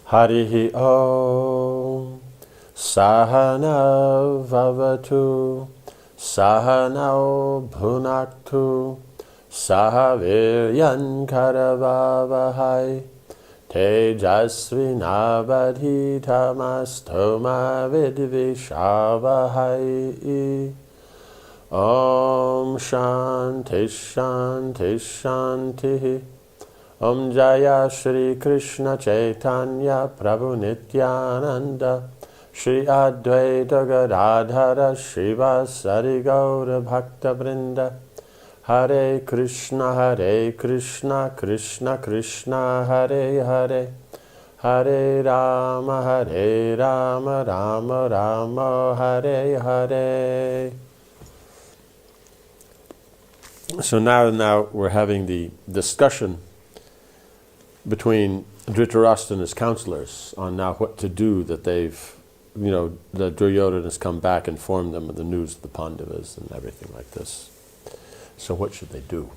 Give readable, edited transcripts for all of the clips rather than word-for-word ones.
Harihi Om Sahana Vavatu Sahanao Bhunaktu Sahaviryan Karavavahai Tejasvinavadhitamastoma Vidvishavahai. Om Shanti Shanti Shanti. Om Jaya Shri Krishna Chaitanya Prabhu Nityananda Shri Advaita Gadadhara Shivasari Gaura Bhakta Vrinda. Hare Krishna Krishna Krishna Hare Hare, Hare Rama Rama Rama Hare Hare. So now we're having the discussion between Dhritarashtra and his counselors on now what to do, that they've, the Duryodhana has come back and informed them of the news of the Pandavas and everything like this. So what should they do?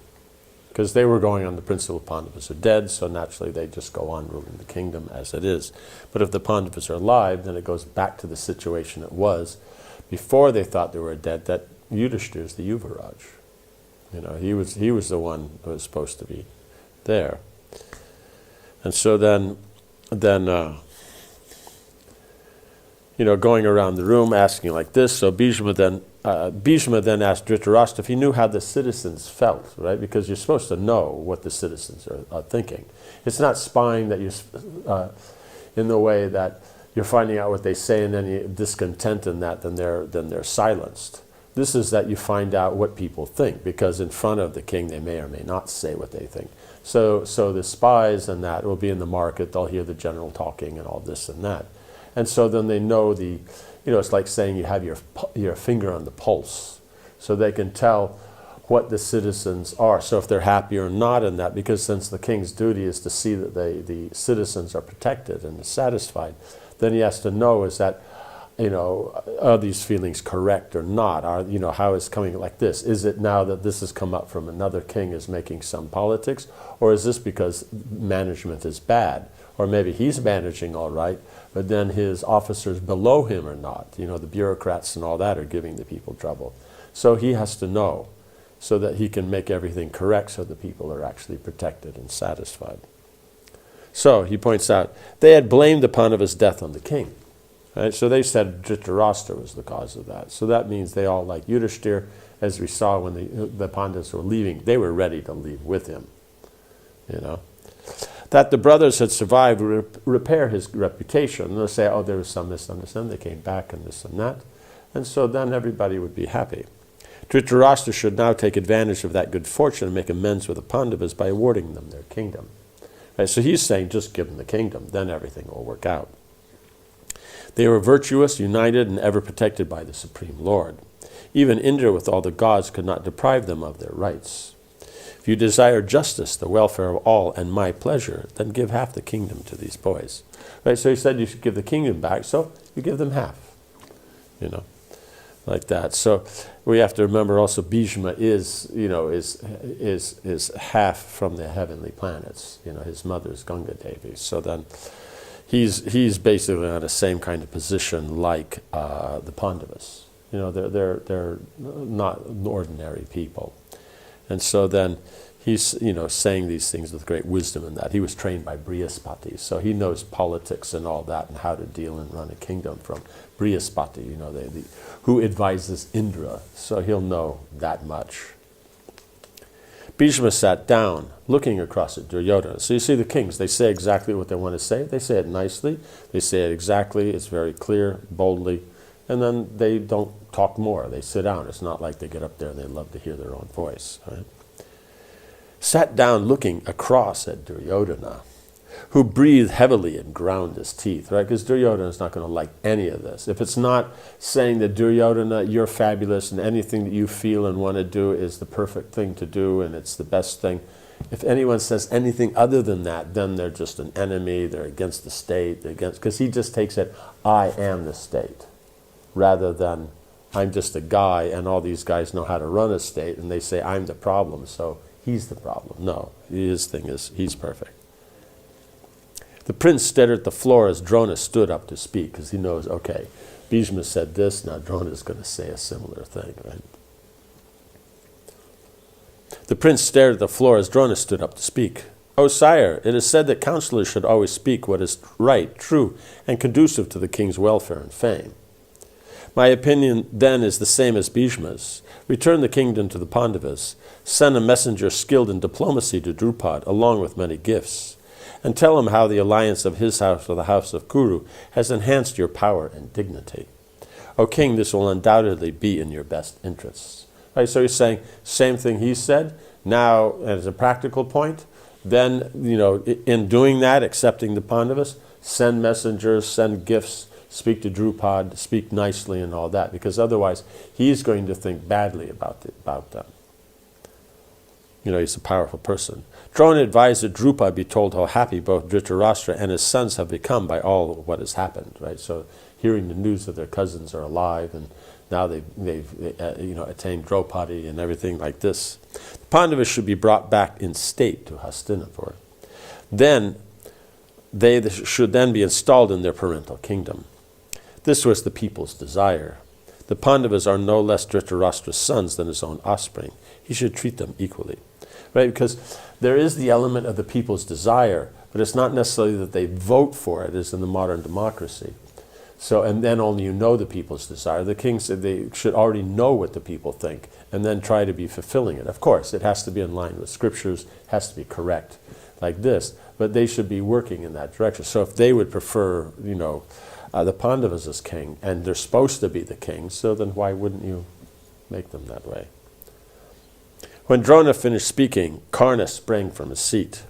Because they were going on the principle Pandavas are dead, so naturally they just go on ruling the kingdom as it is. But if the Pandavas are alive, then it goes back to the situation it was before they thought they were dead, that Yudhishthira is the Yuvaraj. He was the one who was supposed to be there. And so then going around the room asking like this, so Bhishma then asked Dhritarashtra if he knew how the citizens felt, right? Because you're supposed to know what the citizens are thinking. It's not spying that you're in the way that you're finding out what they say and then you're discontent in that, then they're silenced. This is that you find out what people think, because in front of the king they may or may not say what they think. So the spies and that will be in the market, they'll hear the general talking and all this and that. And so then they know it's like saying you have your finger on the pulse, so they can tell what the citizens are. So if they're happy or not in that, because since the king's duty is to see that the citizens are protected and satisfied, then he has to know is that, are these feelings correct or not? How is it coming like this? Is it now that this has come up from another king is making some politics? Or is this because management is bad? Or maybe he's managing all right, but then his officers below him are not. The bureaucrats and all that are giving the people trouble. So he has to know so that he can make everything correct so the people are actually protected and satisfied. So he points out, they had blamed the Pandavas' death on the king. Right? So they said Dhritarashtra was the cause of that. So that means they all, like Yudhishthira, as we saw when the Pandavas were leaving, they were ready to leave with him. That the brothers had survived would repair his reputation. They'll say, there was some misunderstanding, they came back and this and that. And so then everybody would be happy. Dhritarashtra should now take advantage of that good fortune and make amends with the Pandavas by awarding them their kingdom. Right? So he's saying, just give them the kingdom, then everything will work out. They were virtuous, united, and ever protected by the Supreme Lord. Even Indra with all the gods could not deprive them of their rights. If you desire justice, the welfare of all, and my pleasure, then give half the kingdom to these boys. Right? So he said you should give the kingdom back, so you give them half. Like that. So we have to remember also Bhishma is half from the heavenly planets. His mother is Ganga Devi. So then he's basically on the same kind of position like the Pandavas. They're not ordinary people. And so then he's saying these things with great wisdom in that. He was trained by Brihaspati, so he knows politics and all that and how to deal and run a kingdom from Brihaspati, who advises Indra, so he'll know that much. Bhishma sat down, looking across at Duryodhana. So you see the kings, they say exactly what they want to say. They say it nicely. They say it exactly. It's very clear, boldly. And then they don't talk more. They sit down. It's not like they get up there and they love to hear their own voice. Right? Sat down looking across at Duryodhana, who breathed heavily and ground his teeth, right? Because Duryodhana is not going to like any of this. If it's not saying that Duryodhana, you're fabulous and anything that you feel and want to do is the perfect thing to do and it's the best thing, if anyone says anything other than that, then they're just an enemy, they're against the state, because he just takes it, I am the state, rather than I'm just a guy and all these guys know how to run a state and they say I'm the problem, so he's the problem. No, his thing is he's perfect. The prince stared at the floor as Drona stood up to speak, because he knows, okay, Bhishma said this, now Drona is going to say a similar thing, right? The prince stared at the floor as Drona stood up to speak. "O sire, it is said that counselors should always speak what is right, true, and conducive to the king's welfare and fame. My opinion then is the same as Bhishma's. Return the kingdom to the Pandavas. Send a messenger skilled in diplomacy to Drupad, along with many gifts. And tell him how the alliance of his house with the house of Kuru has enhanced your power and dignity. O king, this will undoubtedly be in your best interests." Right, so he's saying, same thing he said. Now, as a practical point, then, in doing that, accepting the Pandavas, send messengers, send gifts, speak to Drupad, speak nicely and all that, because otherwise he's going to think badly about them. He's a powerful person. Drona advised that Drupad be told how happy both Dhritarashtra and his sons have become by all what has happened, right? So hearing the news that their cousins are alive and now they've attained Draupadi and everything like this. The Pandavas should be brought back in state to Hastinapur. Then they should then be installed in their parental kingdom. This was the people's desire. The Pandavas are no less Dhritarashtra's sons than his own offspring. He should treat them equally. Right? Because there is the element of the people's desire, but it's not necessarily that they vote for it, as in the modern democracy. So, and then only the people's desire. The king said they should already know what the people think and then try to be fulfilling it. Of course, it has to be in line with scriptures, has to be correct, like this, but they should be working in that direction. So if they would prefer, the Pandavas as king, and they're supposed to be the king, so then why wouldn't you make them that way? When Drona finished speaking, Karna sprang from his seat.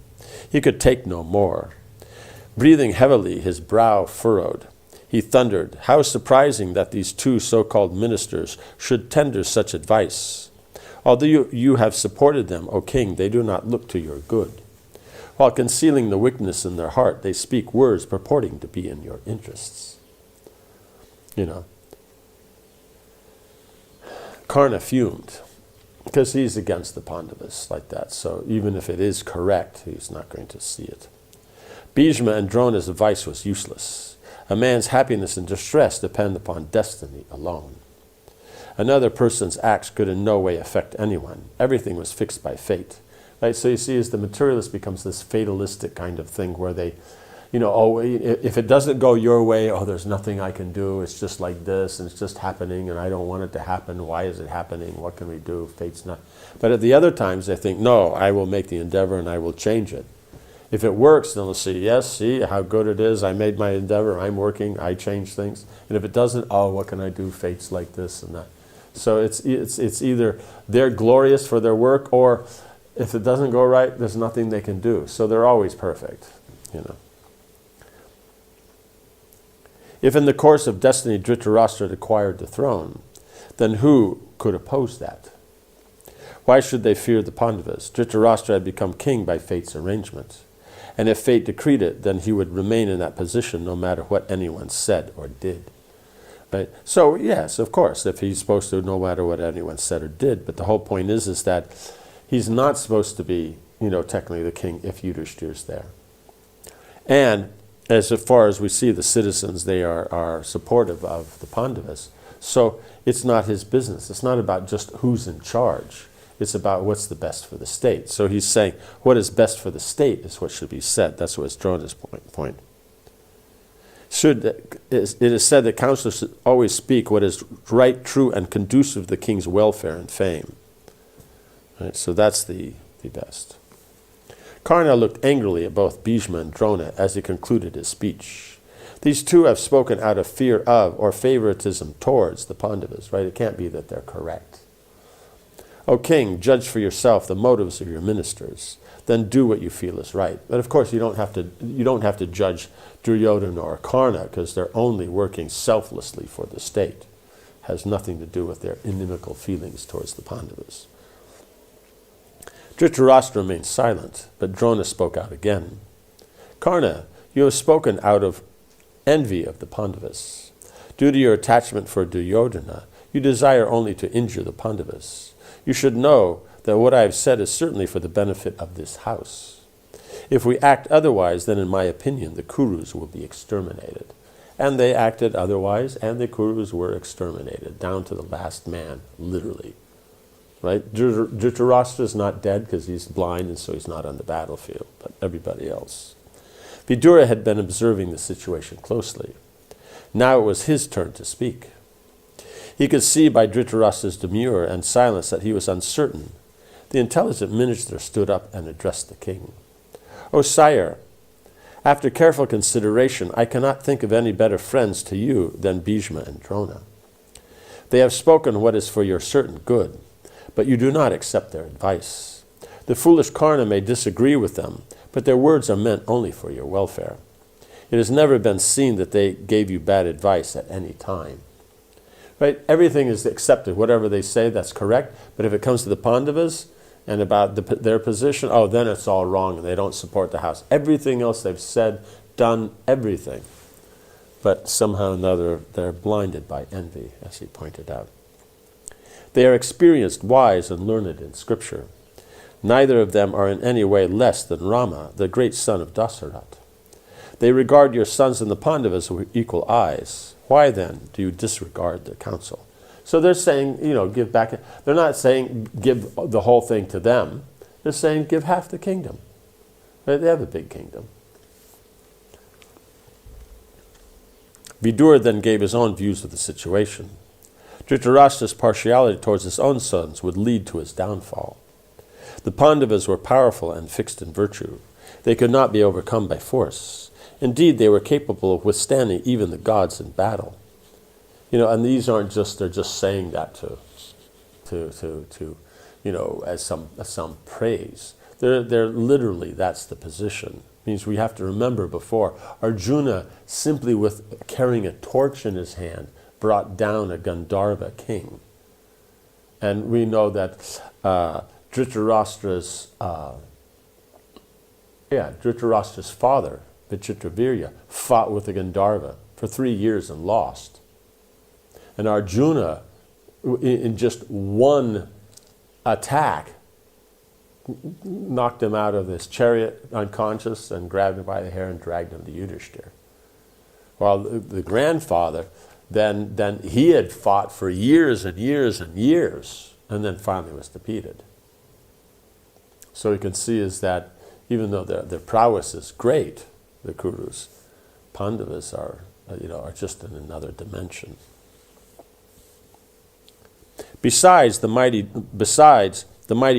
He could take no more. Breathing heavily, his brow furrowed. He thundered, "How surprising that these two so-called ministers should tender such advice. Although you have supported them, O king, they do not look to your good. While concealing the weakness in their heart, they speak words purporting to be in your interests." Karna fumed, because he's against the Pandavas like that. So even if it is correct, he's not going to see it. Bhishma and Drona's advice was useless. A man's happiness and distress depend upon destiny alone. Another person's acts could in no way affect anyone. Everything was fixed by fate. Right? So you see, as the materialist becomes this fatalistic kind of thing where they, if it doesn't go your way, there's nothing I can do. It's just like this, and it's just happening, and I don't want it to happen. Why is it happening? What can we do? Fate's not. But at the other times, they think, no, I will make the endeavor and I will change it. If it works, then they'll say, yes, see how good it is. I made my endeavor. I'm working. I change things. And if it doesn't, what can I do? Fate's like this and that. So it's either they're glorious for their work, or if it doesn't go right, there's nothing they can do. So they're always perfect, If in the course of destiny Dhritarashtra had acquired the throne, then who could oppose that? Why should they fear the Pandavas? Dhritarashtra had become king by fate's arrangement. And if fate decreed it, then he would remain in that position no matter what anyone said or did. Right? So yes, of course, if he's supposed to, no matter what anyone said or did. But the whole point is that he's not supposed to be, technically the king if Yudhishthir's there. And as far as we see, the citizens, they are supportive of the Pandavas. So it's not his business. It's not about just who's in charge. It's about what's the best for the state. So he's saying what is best for the state is what should be said. That's what's Drona's point. It is said that counselors should always speak what is right, true, and conducive to the king's welfare and fame. Right? So that's the best. Karna looked angrily at both Bhishma and Drona as he concluded his speech. These two have spoken out of fear of or favoritism towards the Pandavas, right? It can't be that they're correct. O king, judge for yourself the motives of your ministers. Then do what you feel is right. But of course, you don't have to judge Duryodhana or Karna, because they're only working selflessly for the state. It has nothing to do with their inimical feelings towards the Pandavas. Dhritarashtra remained silent, but Drona spoke out again. Karna, you have spoken out of envy of the Pandavas. Due to your attachment for Duryodhana, you desire only to injure the Pandavas. You should know that what I have said is certainly for the benefit of this house. If we act otherwise, then in my opinion, the Kurus will be exterminated. And they acted otherwise, and the Kurus were exterminated, down to the last man, literally. Right? Dhritarashtra is not dead because he's blind, and so he's not on the battlefield, but everybody else. Vidura had been observing the situation closely. Now it was his turn to speak. He could see by Dhritarashtra's demur and silence that he was uncertain. The intelligent minister stood up and addressed the king. "O sire, after careful consideration, I cannot think of any better friends to you than Bhishma and Drona. They have spoken what is for your certain good, but you do not accept their advice. The foolish Karna may disagree with them, but their words are meant only for your welfare. It has never been seen that they gave you bad advice at any time." Right? Everything is accepted. Whatever they say, that's correct. But if it comes to the Pandavas and about their position, oh, then it's all wrong and they don't support the house. Everything else they've said, done, everything. But somehow or another, they're blinded by envy, as he pointed out. They are experienced, wise, and learned in Scripture. Neither of them are in any way less than Rama, the great son of Dasarath. They regard your sons and the Pandavas with equal eyes. Why then do you disregard their counsel? So they're saying, give back. They're not saying give the whole thing to them. They're saying give half the kingdom. They have a big kingdom. Vidura then gave his own views of the situation. Dhritarashtra's partiality towards his own sons would lead to his downfall. The Pandavas were powerful and fixed in virtue. They could not be overcome by force. Indeed, they were capable of withstanding even the gods in battle. And these aren't just, they're just saying that as some praise. They're literally, that's the position. It means we have to remember before, Arjuna, simply with carrying a torch in his hand, brought down a Gandharva king. And we know that Dhritarashtra's father, Vichitravirya, fought with the Gandharva for 3 years and lost. And Arjuna, in just one attack, knocked him out of his chariot unconscious and grabbed him by the hair and dragged him to Yudhishthira. While the grandfather, then he had fought for years and years and years, and then finally was defeated. So you can see is that even though their prowess is great, the Kurus, Pandavas are just in another dimension. Besides the mighty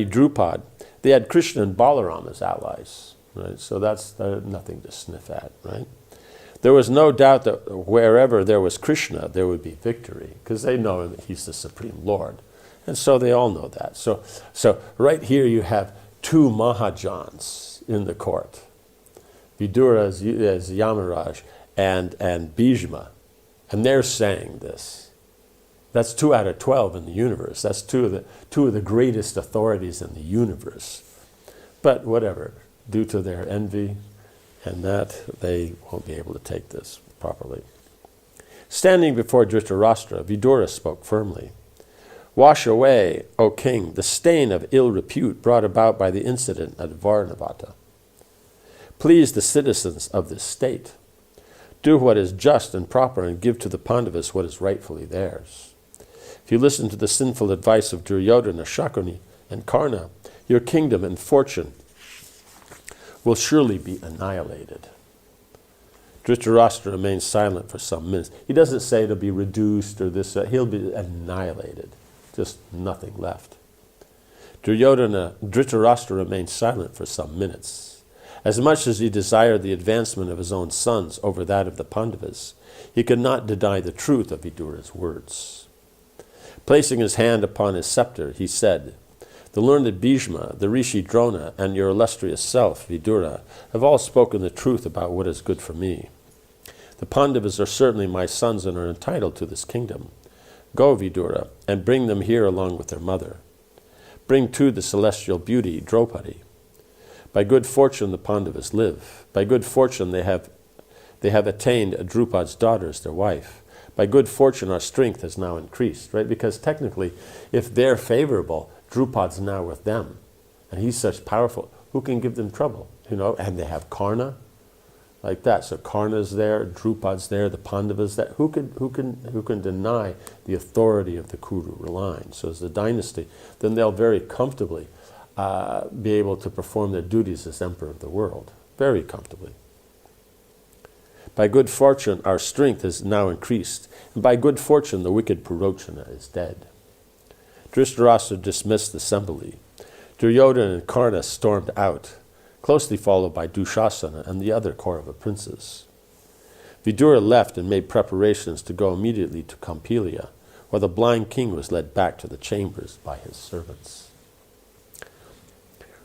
Drupad, they had Krishna and Balaram as allies, right? So that's nothing to sniff at, right? There was no doubt that wherever there was Krishna, there would be victory, because they know that he's the Supreme Lord. And so they all know that. So right here you have two Mahajans in the court. Vidura as Yamaraj and Bhishma. And they're saying this. That's 2 out of 12 in the universe. That's two of the greatest authorities in the universe. But whatever, due to their envy and that, they won't be able to take this properly. Standing before Dhritarashtra, Vidura spoke firmly. "Wash away, O king, the stain of ill repute brought about by the incident at Varnavata. Please the citizens of this state. Do what is just and proper and give to the Pandavas what is rightfully theirs. If you listen to the sinful advice of Duryodhana, Shakuni, and Karna, your kingdom and fortune will surely be annihilated." Dhritarashtra remains silent for some minutes. He doesn't say it'll be reduced or this, he'll be annihilated. Just nothing left. Dhritarashtra remained silent for some minutes. As much as he desired the advancement of his own sons over that of the Pandavas, he could not deny the truth of Vidura's words. Placing his hand upon his scepter, he said, "The learned Bhishma, the Rishi Drona, and your illustrious self, Vidura, have all spoken the truth about what is good for me. The Pandavas are certainly my sons and are entitled to this kingdom. Go, Vidura, and bring them here along with their mother. Bring too the celestial beauty, Draupadi. By good fortune the Pandavas live. By good fortune they have attained Drupad's daughter as their wife. By good fortune our strength has now increased," right? Because technically, if they're favorable, Drupad's now with them. And he's such powerful. Who can give them trouble? and they have Karna, like that. So Karna's there, Drupad's there, the Pandavas there. Who can deny the authority of the Kuru line? So as the dynasty, then they'll very comfortably be able to perform their duties as emperor of the world, very comfortably. By good fortune, our strength is now increased, and by good fortune, the wicked Pūrṇa is dead. Dhritarashtra dismissed the assembly. Duryodhana and Karna stormed out, closely followed by Dushasana and the other Kaurava princes. Vidura left and made preparations to go immediately to Kampilia, while the blind king was led back to the chambers by his servants.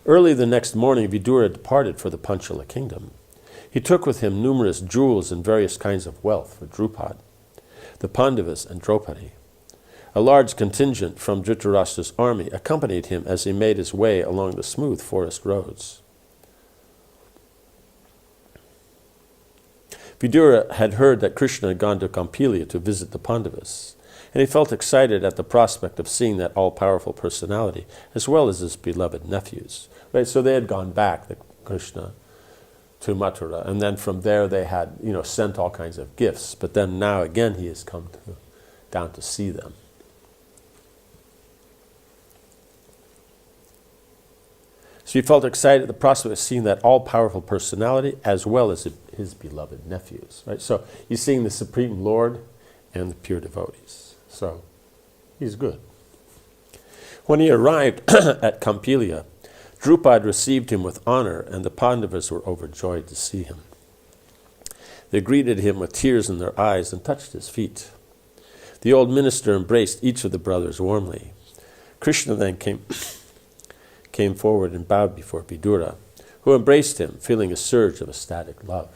Early the next morning, Vidura departed for the Panchala kingdom. He took with him numerous jewels and various kinds of wealth for Drupad, the Pandavas, and Draupadi. A large contingent from Dhritarashtra's army accompanied him as he made his way along the smooth forest roads. Vidura had heard that Krishna had gone to Kampilia to visit the Pandavas, and he felt excited at the prospect of seeing that all-powerful personality, as well as his beloved nephews. Right, so they had gone back, the Krishna, to Mathura, and then from there they had, sent all kinds of gifts. But then now again he has come down to see them. So he felt excited at the prospect of seeing that all-powerful personality as well as his beloved nephews. Right, so he's seeing the Supreme Lord and the pure devotees. So he's good. When he arrived at Kampilia, Drupad received him with honor, and the Pandavas were overjoyed to see him. They greeted him with tears in their eyes and touched his feet. The old minister embraced each of the brothers warmly. Krishna then came forward and bowed before Vidura, who embraced him, feeling a surge of ecstatic love.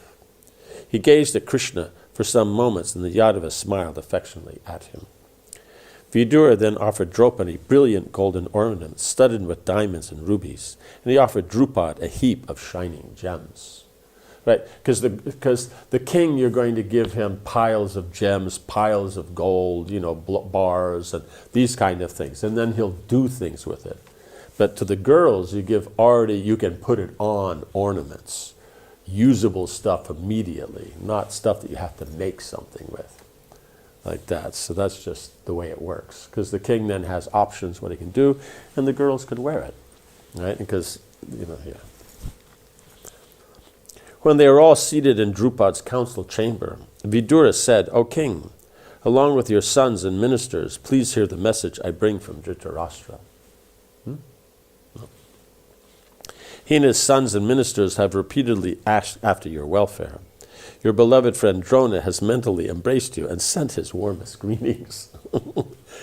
He gazed at Krishna for some moments, and the Yadavas smiled affectionately at him. Vidura then offered Draupadi brilliant golden ornaments studded with diamonds and rubies, and he offered Drupad a heap of shining gems. Right, because the king, you're going to give him piles of gems, piles of gold, bars and these kind of things, and then he'll do things with it. But to the girls, you can put it on ornaments, usable stuff immediately, not stuff that you have to make something with. Like that. So that's just the way it works. Because the king then has options what he can do, and the girls could wear it. Right? Because, yeah. When they were all seated in Drupad's council chamber, Vidura said, "O king, along with your sons and ministers, please hear the message I bring from Dhritarashtra. No. He and his sons and ministers have repeatedly asked after your welfare. Your beloved friend Drona has mentally embraced you and sent his warmest greetings."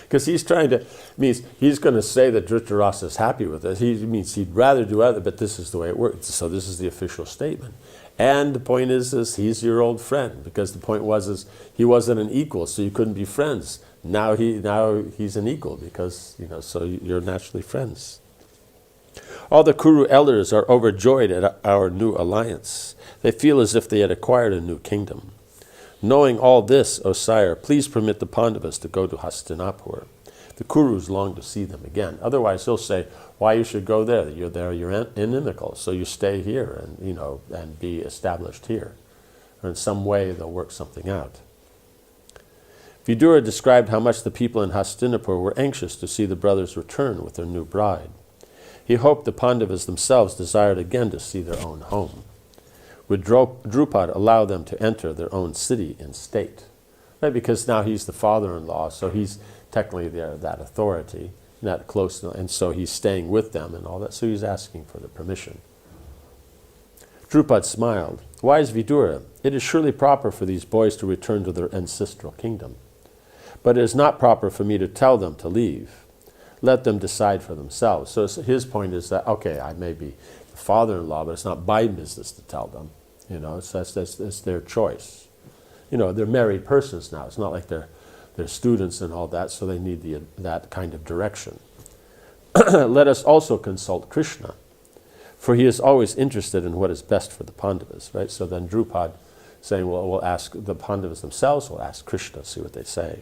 Because he's going to say that Dhritarashtra is happy with it. He means he'd rather do other, but this is the way it works. So this is the official statement. And the point is he's your old friend, because the point was he wasn't an equal, so you couldn't be friends. Now he's an equal, because so you're naturally friends. All the Kuru elders are overjoyed at our new alliance. They feel as if they had acquired a new kingdom. Knowing all this, O sire, please permit the Pandavas to go to Hastinapur. The Kurus long to see them again. Otherwise, he'll say, "Why you should go there? You're inimical, so you stay here and be established here." Or in some way, they'll work something out. Vidura described how much the people in Hastinapur were anxious to see the brothers return with their new bride. He hoped the Pandavas themselves desired again to see their own home. Would Drupad allow them to enter their own city in state? Right, because now he's the father-in-law, so he's technically that authority, not close, and so he's staying with them and all that, so he's asking for the permission. Drupad smiled. "Wise Vidura, it is surely proper for these boys to return to their ancestral kingdom. But it is not proper for me to tell them to leave. Let them decide for themselves." So his point is that, okay, I may be the father-in-law, but it's not my business to tell them. It's their choice. They're married persons now. It's not like they're students and all that, so they need that kind of direction. "Let us also consult Krishna, for he is always interested in what is best for the Pandavas." Right? So then Drupad saying, well, we'll ask the Pandavas themselves, we'll ask Krishna, see what they say.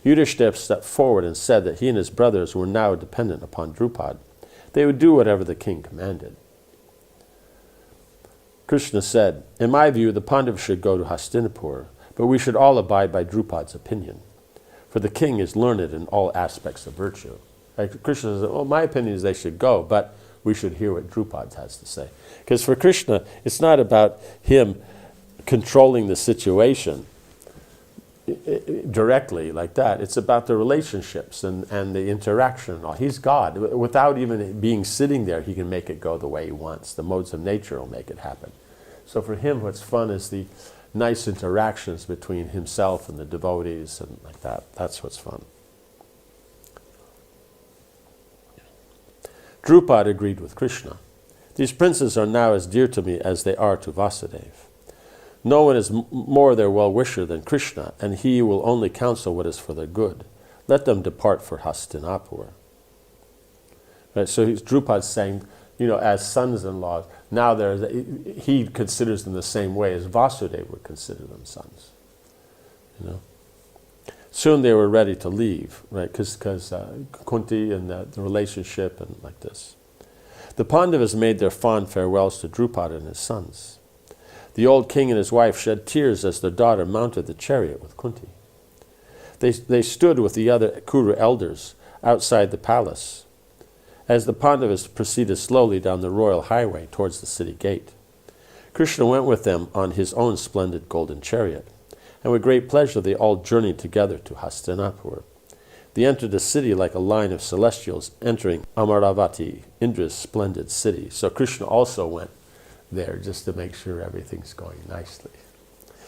Yudhishthira stepped forward and said that he and his brothers were now dependent upon Drupad. They would do whatever the king commanded. Krishna said, in my view, the Pandavas should go to Hastinapur, but we should all abide by Drupad's opinion, for the king is learned in all aspects of virtue. Like Krishna says, well, my opinion is they should go, but we should hear what Drupad has to say. Because for Krishna, it's not about him controlling the situation directly like that. It's about the relationships and the interaction and all. He's God. Without even being sitting there, he can make it go the way he wants. The modes of nature will make it happen. So for him, what's fun is the nice interactions between himself and the devotees and like that. That's what's fun. Drupad agreed with Krishna. These princes are now as dear to me as they are to Vasudeva. No one is more their well-wisher than Krishna, and he will only counsel what is for their good. Let them depart for Hastinapur. Right, so Drupad's saying, as sons-in-law, now he considers them the same way as Vasudeva would consider them sons. Soon they were ready to leave, right? Because Kunti and the relationship and like this. The Pandavas made their fond farewells to Drupad and his sons. The old king and his wife shed tears as their daughter mounted the chariot with Kunti. They stood with the other Kuru elders outside the palace as the Pandavas proceeded slowly down the royal highway towards the city gate. Krishna went with them on his own splendid golden chariot, and with great pleasure they all journeyed together to Hastinapur. They entered the city like a line of celestials entering Amaravati, Indra's splendid city. So Krishna also went there just to make sure everything's going nicely.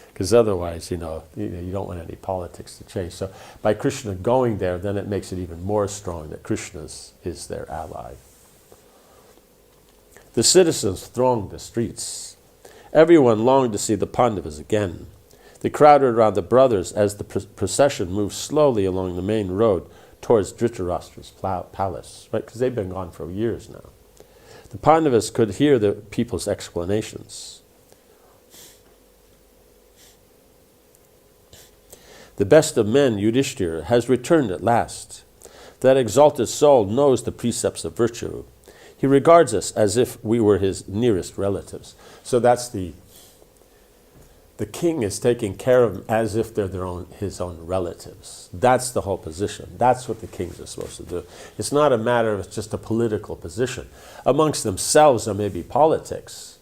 Because otherwise, you don't want any politics to change. So by Krishna going there, then it makes it even more strong that Krishna is their ally. The citizens thronged the streets. Everyone longed to see the Pandavas again. They crowded around the brothers as the procession moved slowly along the main road towards Dhritarashtra's palace, right? Because they've been gone for years now. The Pandavas could hear the people's explanations. The best of men, Yudhishthira, has returned at last. That exalted soul knows the precepts of virtue. He regards us as if we were his nearest relatives. So that's the king is taking care of them as if they're his own relatives. That's the whole position. That's what the kings are supposed to do. It's not a matter of just a political position. Amongst themselves there may be politics,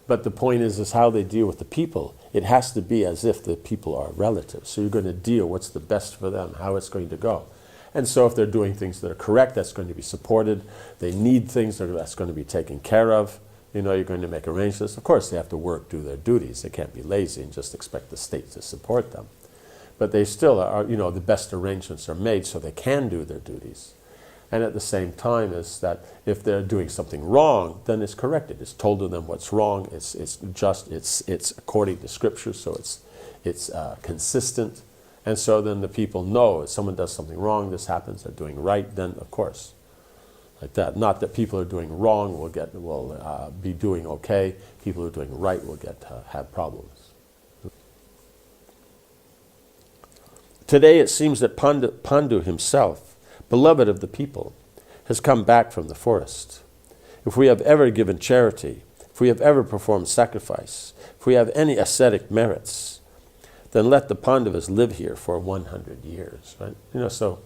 but the point is how they deal with the people. It has to be as if the people are relatives. So you're going to deal what's the best for them, how it's going to go. And so if they're doing things that are correct, that's going to be supported. They need things that's going to be taken care of. You're going to make arrangements. Of course, they have to work, do their duties. They can't be lazy and just expect the state to support them. But they still are, the best arrangements are made so they can do their duties. And at the same time is that if they're doing something wrong, then it's corrected. It's told to them what's wrong. It's just, it's according to Scripture, so it's consistent. And so then the people know if someone does something wrong, this happens, they're doing right, then of course. Like that. Not that people are doing wrong will be doing okay. People who are doing right will have problems. Today it seems that Pandu himself, beloved of the people, has come back from the forest. If we have ever given charity, if we have ever performed sacrifice, if we have any ascetic merits, then let the Pandavas live here for 100 years. Right? So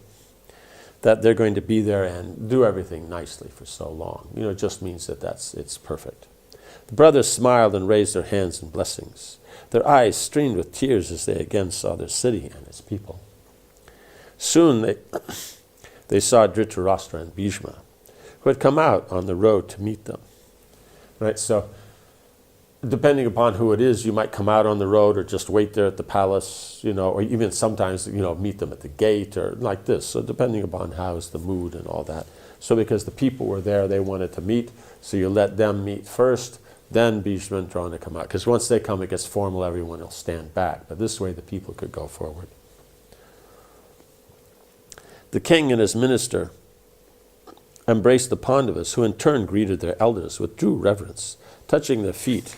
that they're going to be there and do everything nicely for so long. It just means that it's perfect. The brothers smiled and raised their hands in blessings. Their eyes streamed with tears as they again saw their city and its people. Soon they saw Dhritarashtra and Bhishma, who had come out on the road to meet them. Right, so depending upon who it is, you might come out on the road or just wait there at the palace, or even sometimes, meet them at the gate or like this. So depending upon how's the mood and all that. So because the people were there, they wanted to meet, so you let them meet first, then Bhishma and Drona come out. Because once they come, it gets formal, everyone will stand back. But this way the people could go forward. The king and his minister embraced the Pandavas, who in turn greeted their elders with due reverence, touching their feet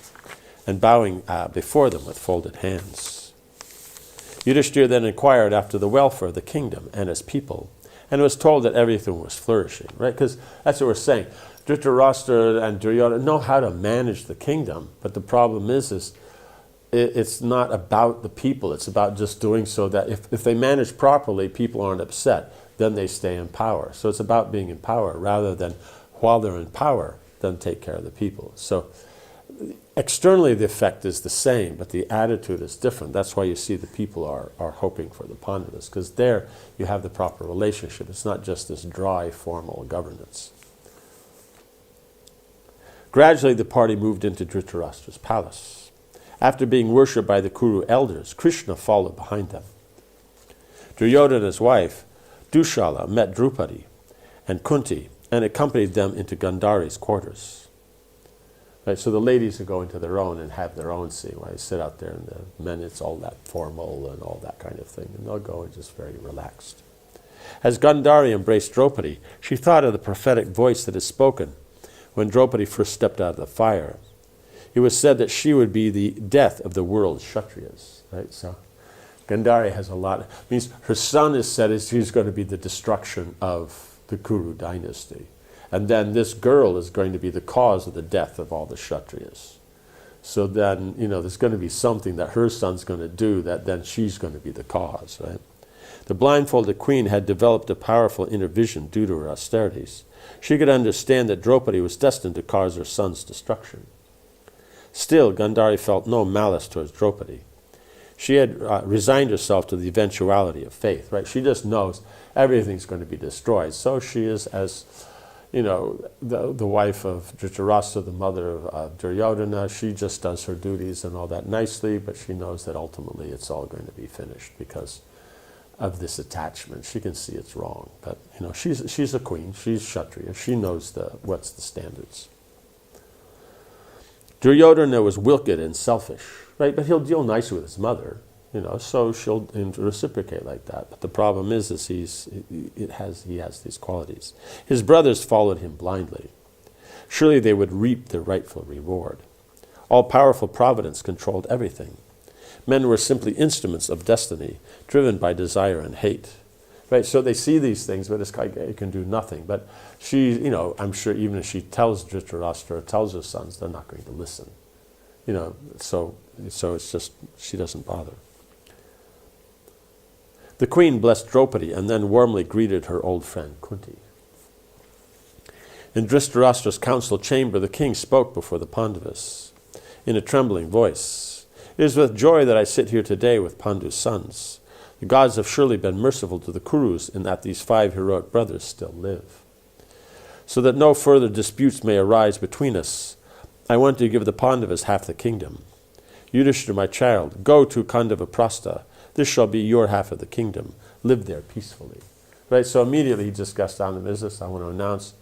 and bowing before them with folded hands. Yudhishthira then inquired after the welfare of the kingdom and its people, and was told that everything was flourishing, right? Because that's what we're saying. Dhritarashtra and Duryodhana know how to manage the kingdom, but the problem is it's not about the people. It's about just doing so that if they manage properly, people aren't upset. Then they stay in power. So it's about being in power rather than while they're in power, then take care of the people. So externally the effect is the same, but the attitude is different. That's why you see the people are hoping for the Pandavas, because there you have the proper relationship. It's not just this dry, formal governance. Gradually the party moved into Dhritarashtra's palace. After being worshipped by the Kuru elders, Krishna followed behind them. Duryodhana's wife, Dushala, met Draupadi and Kunti and accompanied them into Gandhari's quarters. Right, so the ladies are going to their own and have their own scene, where they sit out there, and the men, it's all that formal and all that kind of thing, and they'll go and just very relaxed. As Gandhari embraced Draupadi, she thought of the prophetic voice that is spoken when Draupadi first stepped out of the fire. It was said that she would be the death of the world's Kshatriyas. Right? So Gandhari has a lot. It means her son is said as he's going to be the destruction of the Kuru dynasty. And then this girl is going to be the cause of the death of all the Kshatriyas. So then, there's going to be something that her son's going to do that then she's going to be the cause, right? The blindfolded queen had developed a powerful inner vision due to her austerities. She could understand that Draupadi was destined to cause her son's destruction. Still, Gandhari felt no malice towards Draupadi. She had resigned herself to the eventuality of faith, right? She just knows everything's going to be destroyed. So she is, as the wife of Dhritarashtra, the mother of Duryodhana, she just does her duties and all that nicely, but she knows that ultimately it's all going to be finished because of this attachment. She can see it's wrong, but she's a queen, she's Kshatriya, she knows what's the standards. Duryodhana was wicked and selfish, right? But he'll deal nicely with his mother, so she'll reciprocate like that. But the problem is he has these qualities. His brothers followed him blindly. Surely they would reap their rightful reward. All-powerful providence controlled everything. Men were simply instruments of destiny, driven by desire and hate. Right? So they see these things, but it's like it can do nothing. But she, I'm sure even if she tells Dhritarashtra or tells her sons, they're not going to listen. So it's just, she doesn't bother. The queen blessed Draupadi and then warmly greeted her old friend Kunti. In Dhritarashtra's council chamber, the king spoke before the Pandavas in a trembling voice. "It is with joy that I sit here today with Pandu's sons. The gods have surely been merciful to the Kurus in that these 5 heroic brothers still live. So that no further disputes may arise between us, I want to give the Pandavas half the kingdom. Yudhishthira, my child, go to Khandava-prastha. This shall be your half of the kingdom. Live there peacefully." Right? So immediately he just gets down to business. I want to announce,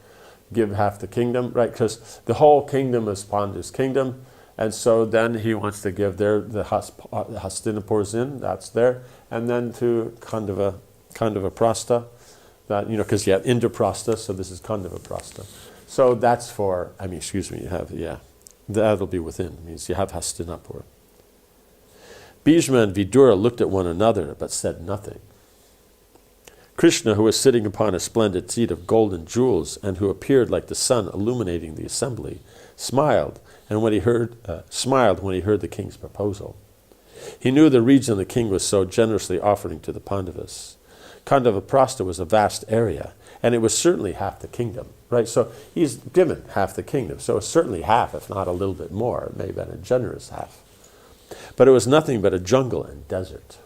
give half the kingdom, right? Because the whole kingdom is Pandu's kingdom. And so then he wants to give the Hastinapur's in, that's there. And then to Khandava-prastha, that, because you have Indraprastha, so this is Khandava-prastha. So that's that'll be within. It means you have Hastinapur. Bhishma and Vidura looked at one another, but said nothing. Krishna, who was sitting upon a splendid seat of golden jewels, and who appeared like the sun illuminating the assembly, smiled when he heard the king's proposal. He knew the region the king was so generously offering to the Pandavas. Khandava-prastha was a vast area, and it was certainly half the kingdom, right? So he's given half the kingdom, so it's certainly half, if not a little bit more. It may have been a generous half. But it was nothing but a jungle and desert.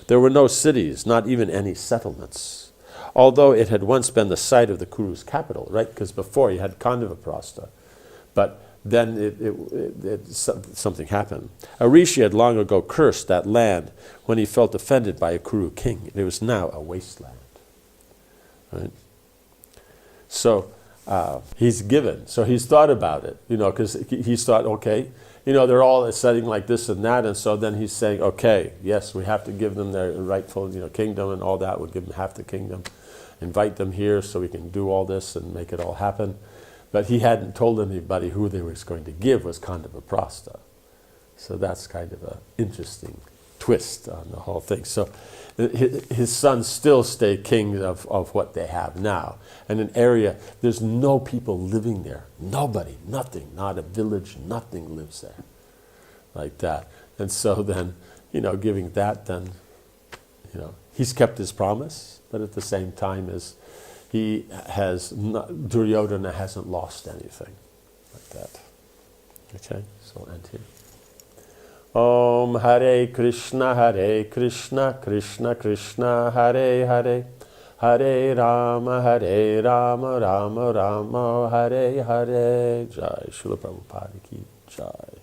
There were no cities, not even any settlements, although it had once been the site of the Kuru's capital, right? Because before you had Khandava-prastha, but then something happened. A rishi had long ago cursed that land when he felt offended by a Kuru king. It was now a wasteland. Right? So he's given. So he's thought about it, because he's thought, okay, they're all setting like this and that, and so then he's saying, okay, yes, we have to give them their rightful, kingdom and all that. We'll give them half the kingdom, invite them here so we can do all this and make it all happen. But he hadn't told anybody who they were going to give was Khandava-prastha. So that's kind of an interesting twist on the whole thing. So his sons still stay kings of what they have now. And an area, there's no people living there. Nobody, nothing, not a village, nothing lives there. Like that. And so then, giving that, then, he's kept his promise, but at the same time Duryodhana hasn't lost anything. Like that. Okay, so I'll end here. Om Hare Krishna, Krishna Krishna, Hare Hare, Hare Rama, Rama Rama, Hare Hare. Jai Srila Prabhupada ki Jai.